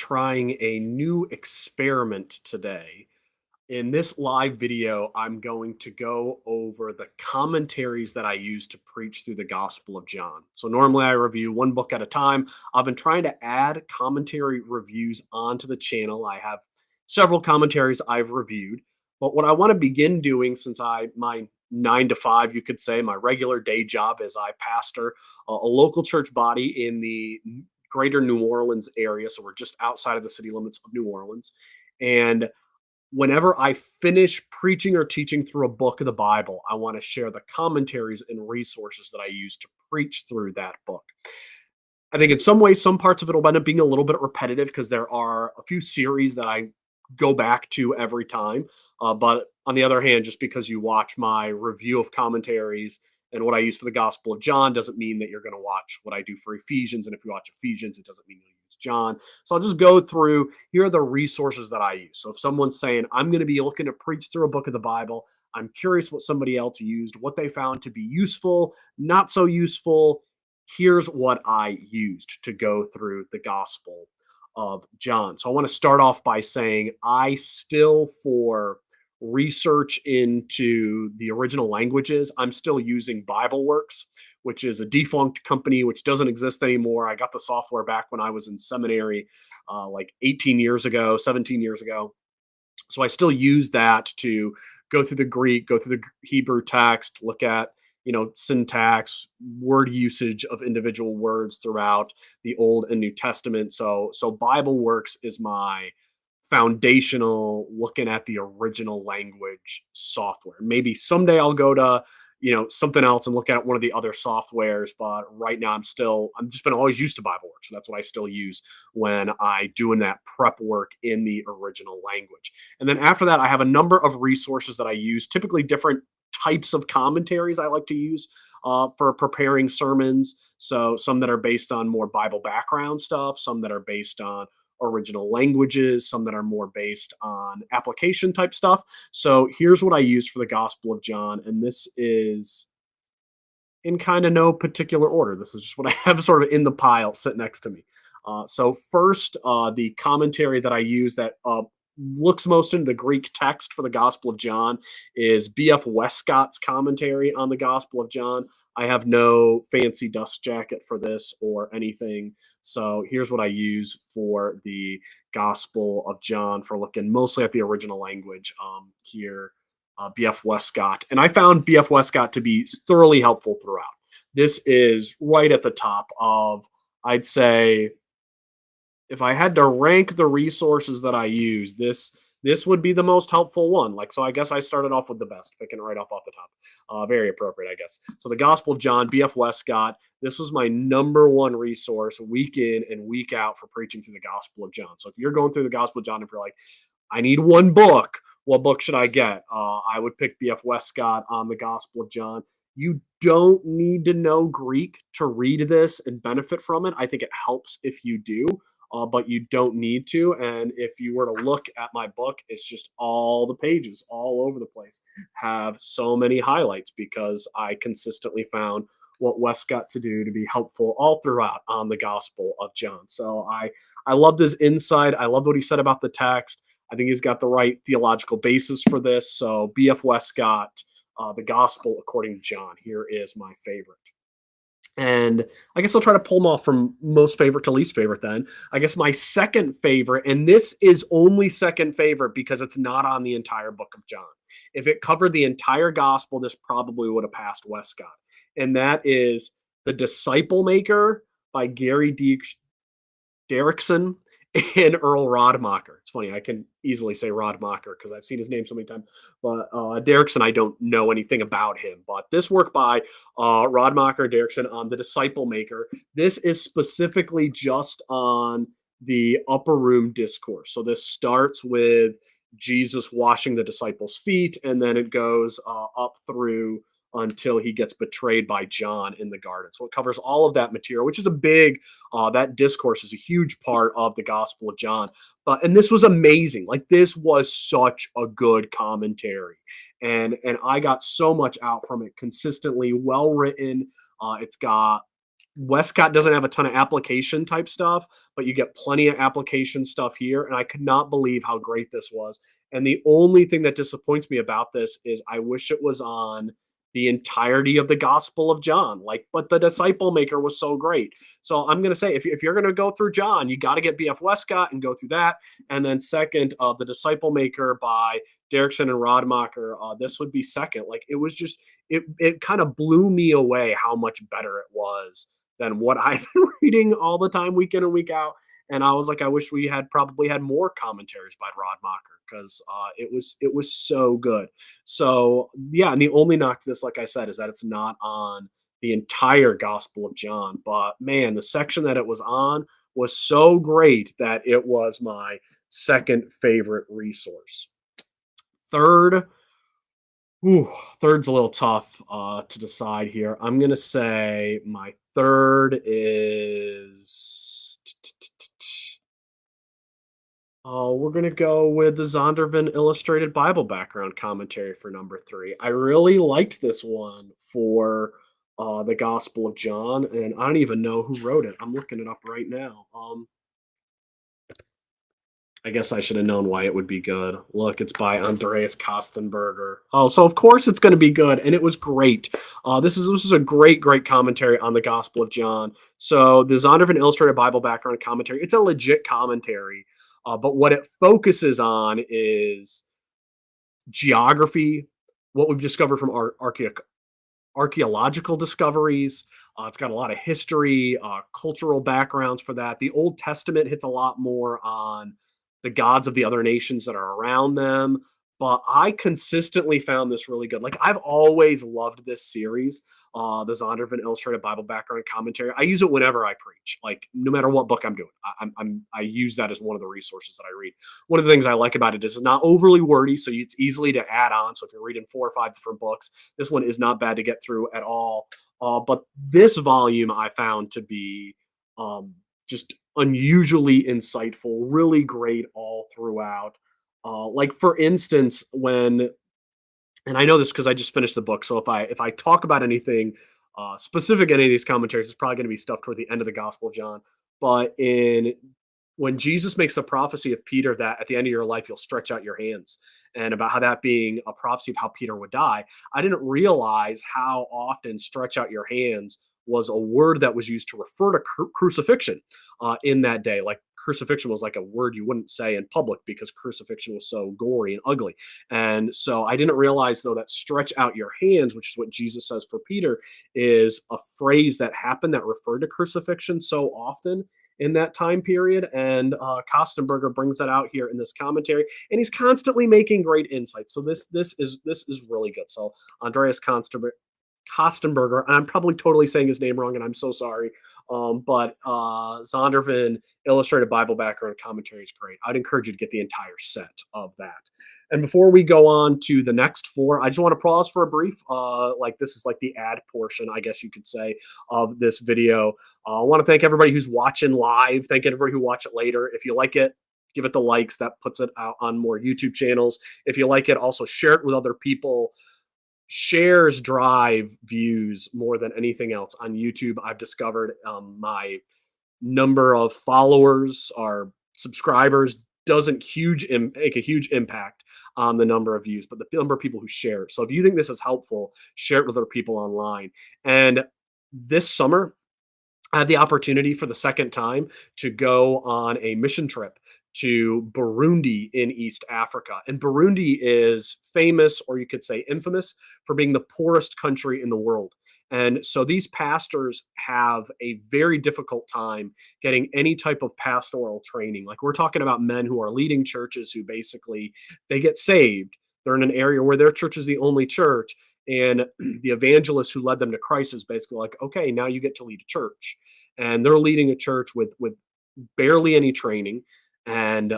trying a new experiment today. In this live video, I'm going to go over the commentaries that I use to preach through the Gospel of John. So, normally I review one book at a time. I've been trying to add commentary reviews onto the channel. I have several commentaries I've reviewed, but what I want to begin doing, since my 9 to 5, you could say, my regular day job is I pastor a local church body in the greater New Orleans area. So, we're just outside of the city limits of New Orleans. And whenever I finish preaching or teaching through a book of the Bible, I want to share the commentaries and resources that I use to preach through that book. I think in some ways, some parts of it will end up being a little bit repetitive because there are a few series that I go back to every time. But on the other hand, just because you watch my review of commentaries and what I use for the Gospel of John doesn't mean that you're going to watch what I do for Ephesians. And if you watch Ephesians, it doesn't mean you'll use John. So I'll just go through, here are the resources that I use. So if someone's saying, I'm going to be looking to preach through a book of the Bible, I'm curious what somebody else used, what they found to be useful, not so useful. Here's what I used to go through the Gospel of John. So I want to start off by saying I still, for research into the original languages, I'm still using BibleWorks, which is a defunct company which doesn't exist anymore. I got the software back when I was in seminary, like 18 years ago, 17 years ago. So I still use that to go through the Greek, go through the Hebrew text, look at syntax, word usage of individual words throughout the Old and New Testament. So BibleWorks is my foundational looking at the original language software. Maybe someday I'll go to something else and look at one of the other softwares, but right now I'm just been always used to BibleWorks. So that's what I still use when I doing that prep work in the original language. And then after that, I have a number of resources that I use, typically different types of commentaries I like to use for preparing sermons. So some that are based on more Bible background stuff, some that are based on original languages, some that are more based on application type stuff. So here's what I use for the Gospel of John, and this is in kind of no particular order. This is just what I have sort of in the pile sit next to me. So first, the commentary that I use that looks most into the Greek text for the Gospel of John is B.F. Westcott's commentary on the Gospel of John. I have no fancy dust jacket for this or anything. So here's what I use for the Gospel of John for looking mostly at the original language here. B.F. Westcott. And I found B.F. Westcott to be thoroughly helpful throughout. This is right at the top of, I'd say, if I had to rank the resources that I use, this would be the most helpful one. So I guess I started off with the best, picking right up off the top. Very appropriate, I guess. So the Gospel of John, B.F. Westcott. This was my number one resource week in and week out for preaching through the Gospel of John. So if you're going through the Gospel of John, if you're like, I need one book, what book should I get? I would pick B.F. Westcott on the Gospel of John. You don't need to know Greek to read this and benefit from it. I think it helps if you do. But you don't need to. And if you were to look at my book, it's just all the pages all over the place have so many highlights because I consistently found what Wes got to do to be helpful all throughout on the Gospel of John. So I loved his insight. I loved what he said about the text. I think he's got the right theological basis for this. So B.F. Westcott, the Gospel according to John, here is my favorite. And I guess I'll try to pull them off from most favorite to least favorite then. I guess my second favorite, and this is only second favorite because it's not on the entire book of John. If it covered the entire gospel, this probably would have passed Westcott. And that is The Disciple Maker by Gary Derrickson and Earl Rodmacher. It's funny, I can easily say Rodmacher because I've seen his name so many times. But Derrickson, I don't know anything about him. But this work by Rodmacher, Derrickson on The Disciple Maker, this is specifically just on the upper room discourse. So this starts with Jesus washing the disciples' feet, and then it goes up through until he gets betrayed by John in the garden. So it covers all of that material, which is a big, that discourse is a huge part of the Gospel of John. And this was amazing. This was such a good commentary. And I got so much out from it consistently, well written. It's got Westcott doesn't have a ton of application type stuff, but you get plenty of application stuff here. And I could not believe how great this was. And the only thing that disappoints me about this is I wish it was on the entirety of the Gospel of John. Like, but the disciple maker was so great. So I'm going to say, if you're going to go through John, you got to get B.F. Westcott and go through that. And then second, the disciple maker by Derrickson and Rodmacher, this would be second. Like, it was just, it kind of blew me away how much better it was than what I've been reading all the time, week in and week out. And I was like, I wish we had probably had more commentaries by Rodmacher because it was so good. So yeah, and the only knock to this, like I said, is that it's not on the entire Gospel of John. But man, the section that it was on was so great that it was my second favorite resource. Third, ooh, third's a little tough to decide here. I'm gonna say my third is. Oh, we're gonna go with the Zondervan Illustrated Bible Background Commentary for number three. I really liked this one for the Gospel of John, and I don't even know who wrote it. I'm looking it up right now. I guess I should have known why it would be good. Look, it's by Andreas Kostenberger. Oh, so of course it's going to be good, and it was great. This is a great commentary on the Gospel of John. So the Zondervan Illustrated Bible Background Commentary. It's a legit commentary, but what it focuses on is geography, what we've discovered from our archaeological discoveries. It's got a lot of history, cultural backgrounds for that. The Old Testament hits a lot more on the gods of the other nations that are around them. But I consistently found this really good. Like, I've always loved this series, the Zondervan Illustrated Bible Background Commentary. I use it whenever I preach, like no matter what book I'm doing. I use that as one of the resources that I read. One of the things I like about it is it's not overly wordy, so it's easily to add on. So if you're reading 4 or 5 different books, this one is not bad to get through at all. But this volume I found to be just unusually insightful, really great all throughout. Like for instance, when and I know this because I just finished the book, so if I talk about anything specific in any of these commentaries, it's probably going to be stuff toward the end of the Gospel of John. But in when Jesus makes the prophecy of Peter that at the end of your life you'll stretch out your hands, and about how that being a prophecy of how Peter would die, I didn't realize how often stretch out your hands was a word that was used to refer to crucifixion in that day. Like crucifixion was like a word you wouldn't say in public because crucifixion was so gory and ugly. And so I didn't realize though that stretch out your hands, which is what Jesus says for Peter, is a phrase that happened that referred to crucifixion so often in that time period. And Kostenberger brings that out here in this commentary, and he's constantly making great insights. So this is really good. So Andreas Kostenberger, and I'm probably totally saying his name wrong, and I'm so sorry. But Zondervan Illustrated Bible Background Commentary is great. I'd encourage you to get the entire set of that. And before we go on to the next four, I just want to pause for a brief, like this is like the ad portion, I guess you could say, of this video. I want to thank everybody who's watching live. Thank everybody who watch it later. If you like it, give it the likes. That puts it out on more YouTube channels. If you like it, also share it with other people. Shares drive views more than anything else on YouTube. I've discovered my number of followers or subscribers doesn't make a huge impact on the number of views, but the number of people who share. So if you think this is helpful, share it with other people online. And this summer, I had the opportunity for the second time to go on a mission trip to Burundi in East Africa. And Burundi is famous, or you could say infamous, for being the poorest country in the world. And so these pastors have a very difficult time getting any type of pastoral training. Like we're talking about men who are leading churches who basically they get saved. They're in an area where their church is the only church, and the evangelist who led them to Christ is basically like, okay, now you get to lead a church. And they're leading a church with barely any training. And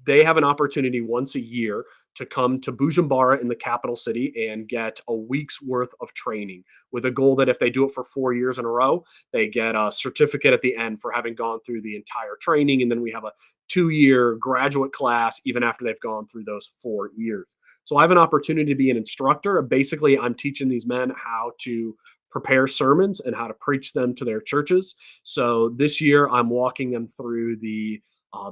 they have an opportunity once a year to come to Bujumbura in the capital city and get a week's worth of training, with a goal that if they do it for 4 years in a row, they get a certificate at the end for having gone through the entire training. And then we have a 2-year graduate class even after they've gone through those 4 years. So I have an opportunity to be an instructor. Basically, I'm teaching these men how to prepare sermons and how to preach them to their churches. So this year I'm walking them through the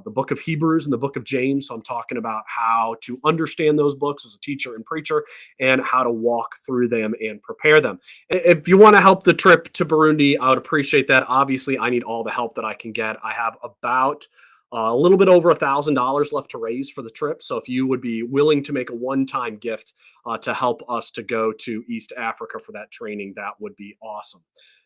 book of Hebrews and the book of James. So I'm talking about how to understand those books as a teacher and preacher and how to walk through them and prepare them. If you want to help the trip to Burundi, I would appreciate that. Obviously, I need all the help that I can get. I have about a little bit over $1,000 left to raise for the trip. So if you would be willing to make a one-time gift to help us to go to East Africa for that training, that would be awesome.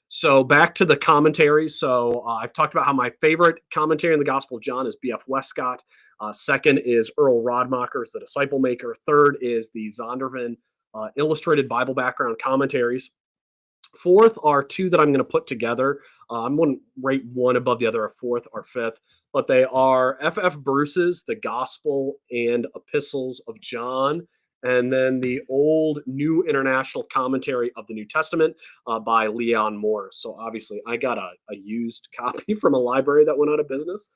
So back to the commentaries. So I've talked about how my favorite commentary in the Gospel of John is B.F. Westcott. Second is Earl Rodmacher's The Disciple Maker. Third is the Zondervan Illustrated Bible Background Commentaries. Fourth are two that I'm going to put together. I'm going to rate one above the other, a fourth or fifth, but they are F.F. Bruce's The Gospel and Epistles of John, and then the Old New International Commentary of the New Testament by Leon Morris. So obviously, I got a used copy from a library that went out of business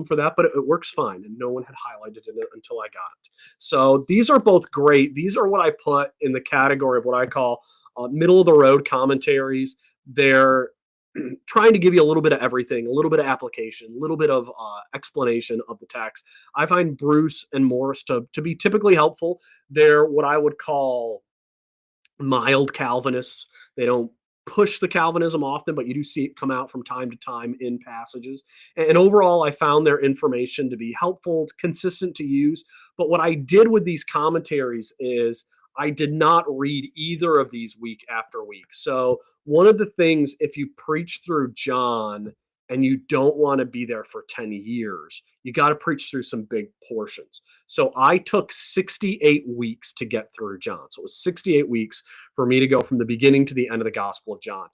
for that, but it works fine, and no one had highlighted it until I got it. So these are both great. These are what I put in the category of what I call middle of the road commentaries. They're trying to give you a little bit of everything, a little bit of application, a little bit of explanation of the text. I find Bruce and Morris to be typically helpful. They're what I would call mild Calvinists. They don't push the Calvinism often, but you do see it come out from time to time in passages. And overall, I found their information to be helpful, consistent to use. But what I did with these commentaries is I did not read either of these week after week. So one of the things, if you preach through John and you don't want to be there for 10 years, you got to preach through some big portions. So I took 68 weeks to get through John. So it was 68 weeks for me to go from the beginning to the end of the Gospel of John.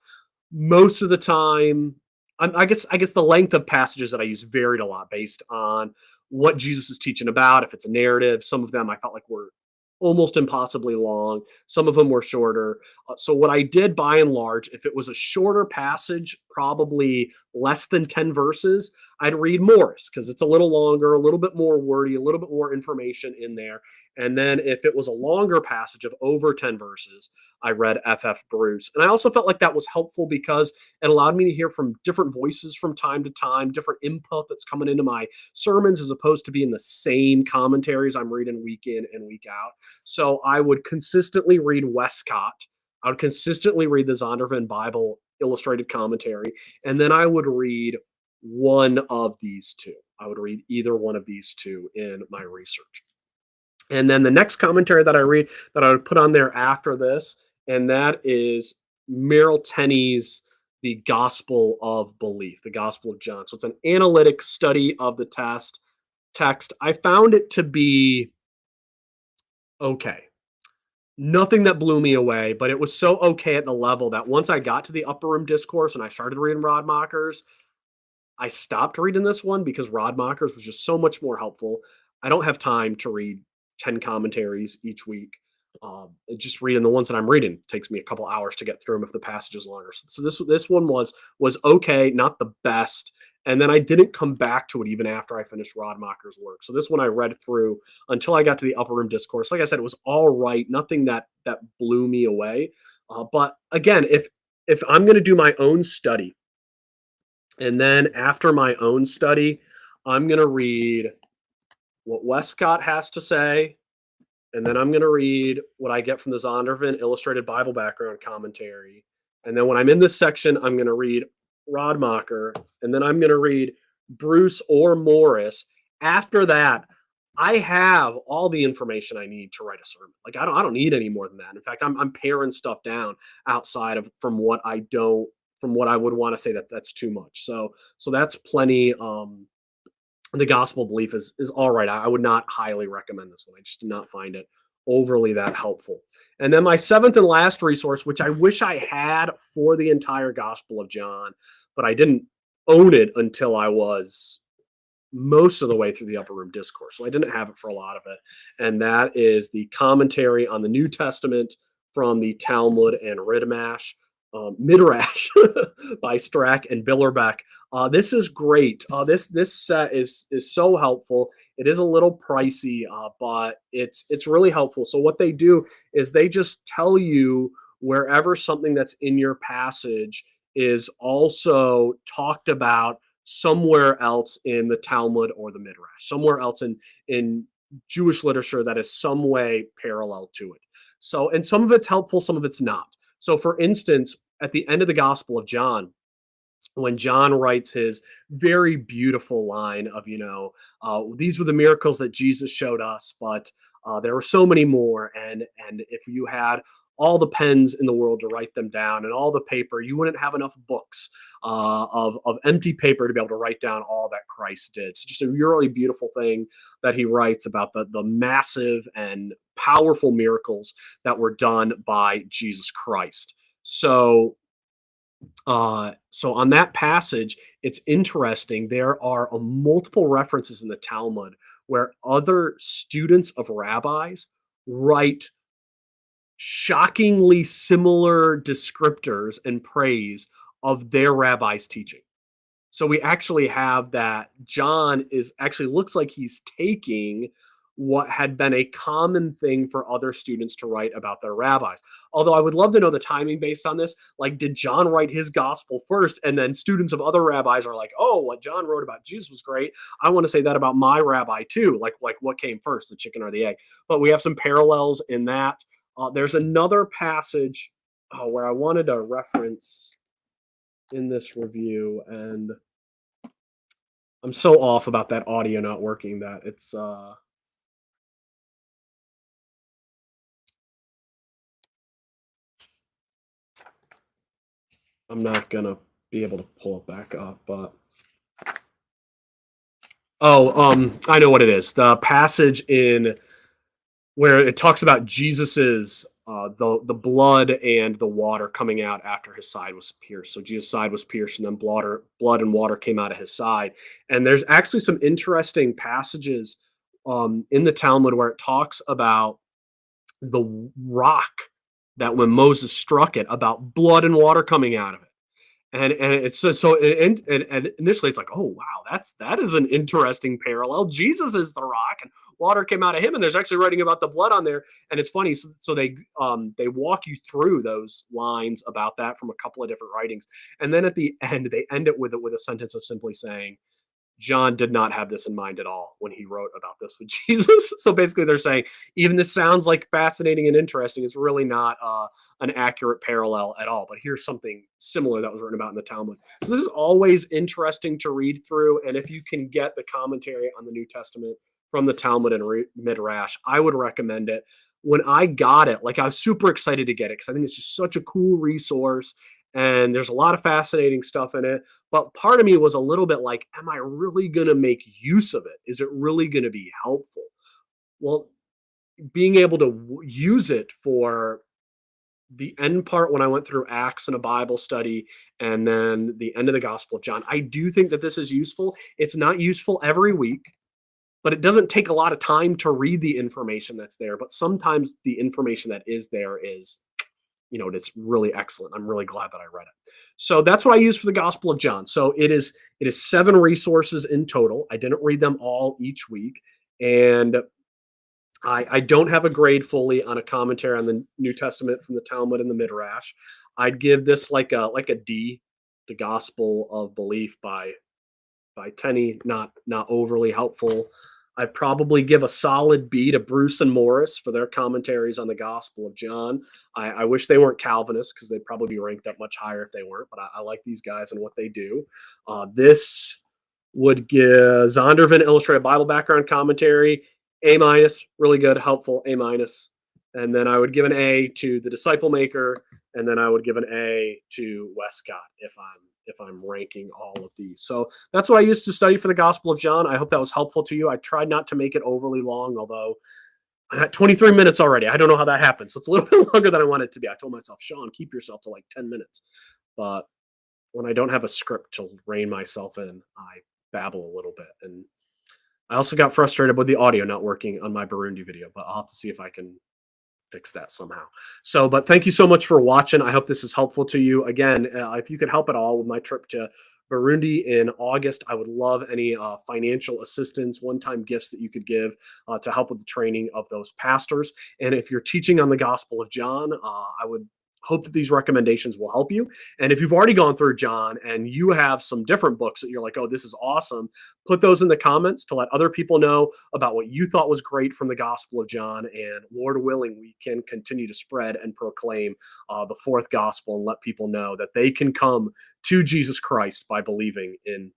Most of the time, I guess the length of passages that I use varied a lot based on what Jesus is teaching about. If it's a narrative, some of them I felt like were almost impossibly long. Some of them were shorter. So what I did by and large, if it was a shorter passage, probably less than 10 verses, I'd read Morris because it's a little longer, a little bit more wordy, a little bit more information in there. And then if it was a longer passage of over 10 verses, I read F.F. Bruce. And I also felt like that was helpful because it allowed me to hear from different voices from time to time, different input that's coming into my sermons as opposed to being the same commentaries I'm reading week in and week out. So I would consistently read Westcott. I would consistently read the Zondervan Bible Illustrated Commentary, and then I would read one of these two. I would read either one of these two in my research. And then the next commentary that I read that I would put on there after this, and that is Merrill Tenney's The Gospel of Belief, the Gospel of John. So it's an analytic study of the text. I found it to be okay. Nothing that blew me away, but it was so okay at the level that once I got to the Upper Room Discourse and I started reading Rodmacher's, I stopped reading this one because Rodmacher's was just so much more helpful. I don't have time to read 10 commentaries each week. Just reading the ones that I'm reading takes me a couple hours to get through them if the passage is longer. So this one was okay, not the best. And then I didn't come back to it even after I finished Rodmacher's work. So this one I read through until I got to the Upper Room Discourse. Like I said, it was all right. Nothing that blew me away. But again, if I'm going to do my own study, and then after my own study, I'm going to read what Westcott has to say, and then I'm going to read what I get from the Zondervan Illustrated Bible Background Commentary. And then when I'm in this section, I'm going to read Rodmacher, and then I'm going to read Bruce or Morris. After that, I have all the information I need to write a sermon. Like I don't need any more than that. In fact, I'm paring stuff down outside of from what I would want to say that's too much. So that's plenty. The Gospel Belief is all right. I would not highly recommend this one. I just did not find it overly that helpful. And then my seventh and last resource, which I wish I had for the entire Gospel of John, but I didn't own it until I was most of the way through the Upper Room Discourse. So I didn't have it for a lot of it. And that is the commentary on the New Testament from the Talmud and Midrash by Strack and Billerbeck. This is great. This set is so helpful. It is a little pricey, but it's really helpful. So what they do is they just tell you wherever something that's in your passage is also talked about somewhere else in the Talmud or the Midrash, somewhere else in Jewish literature that is some way parallel to it. So, and some of it's helpful, some of it's not. So, for instance, at the end of the Gospel of John, when John writes his very beautiful line of, these were the miracles that Jesus showed us, but there were so many more. And if you had all the pens in the world to write them down and all the paper, you wouldn't have enough books of empty paper to be able to write down all that Christ did. It's just a really beautiful thing that he writes about the massive and powerful miracles that were done by Jesus Christ. So on that passage, it's interesting. There are multiple references in the Talmud where other students of rabbis write shockingly similar descriptors and praise of their rabbi's teaching. So we actually have that John is actually looks like he's taking what had been a common thing for other students to write about their rabbis. Although I would love to know the timing based on this. Like, did John write his gospel first, and then students of other rabbis are like, "Oh, what John wrote about Jesus was great. I want to say that about my rabbi too." Like what came first, the chicken or the egg? But we have some parallels in that. There's another passage where I wanted to reference in this review, and I'm so off about that audio not working that I'm not gonna be able to pull it back up, but I know what it is. The passage in where it talks about Jesus's the blood and the water coming out after his side was pierced. So Jesus' side was pierced, and then blood and water came out of his side. And there's actually some interesting passages in the Talmud where it talks about the rock that when Moses struck it, about blood and water coming out of it. And it's and initially it's like, oh wow, that is an interesting parallel. Jesus is the rock, and water came out of him, and there's actually writing about the blood on there. And it's funny, so they walk you through those lines about that from a couple of different writings, and then at the end they end it with a sentence of simply saying, John did not have this in mind at all when he wrote about this with Jesus. So basically, they're saying, even this sounds like fascinating and interesting, it's really not an accurate parallel at all. But here's something similar that was written about in the Talmud. So this is always interesting to read through. And if you can get the commentary on the New Testament from the Talmud and Midrash, I would recommend it. When I got it, like I was super excited to get it because I think it's just such a cool resource. And there's a lot of fascinating stuff in it. But part of me was a little bit like, am I really going to make use of it? Is it really going to be helpful? Well, being able to use it for the end part when I went through Acts and a Bible study and then the end of the Gospel of John, I do think that this is useful. It's not useful every week, but it doesn't take a lot of time to read the information that's there. But sometimes the information that is there is, it's really excellent. I'm really glad that I read it. So that's what I use for the Gospel of John. So it is 7 resources in total. I didn't read them all each week, and I don't have a grade fully on a commentary on the New Testament from the Talmud and the Midrash. I'd give this like a D, the Gospel of Belief by Tenney, not overly helpful. I'd probably give a solid B to Bruce and Morris for their commentaries on the Gospel of John. I wish they weren't Calvinists because they'd probably be ranked up much higher if they weren't, but I like these guys and what they do. This would give Zondervan Illustrated Bible Background Commentary, A minus, really good, helpful, A minus. And then I would give an A to the Disciple Maker, and then I would give an A to Westcott if I'm ranking all of these. So that's what I used to study for the Gospel of John. I hope that was helpful to you. I tried not to make it overly long, although I'm at 23 minutes already. I don't know how that happened. So it's a little bit longer than I want it to be. I told myself, Sean, keep yourself to like 10 minutes. But when I don't have a script to rein myself in, I babble a little bit. And I also got frustrated with the audio not working on my Burundi video, but I'll have to see if I can fix that somehow. So, but thank you so much for watching. I hope this is helpful to you. Again, if you could help at all with my trip to Burundi in August, I would love any financial assistance, one-time gifts that you could give to help with the training of those pastors. And if you're teaching on the Gospel of John, I would Hope that these recommendations will help you. And if you've already gone through John and you have some different books that you're like, oh, this is awesome, put those in the comments to let other people know about what you thought was great from the Gospel of John. And Lord willing, we can continue to spread and proclaim the fourth gospel and let people know that they can come to Jesus Christ by believing in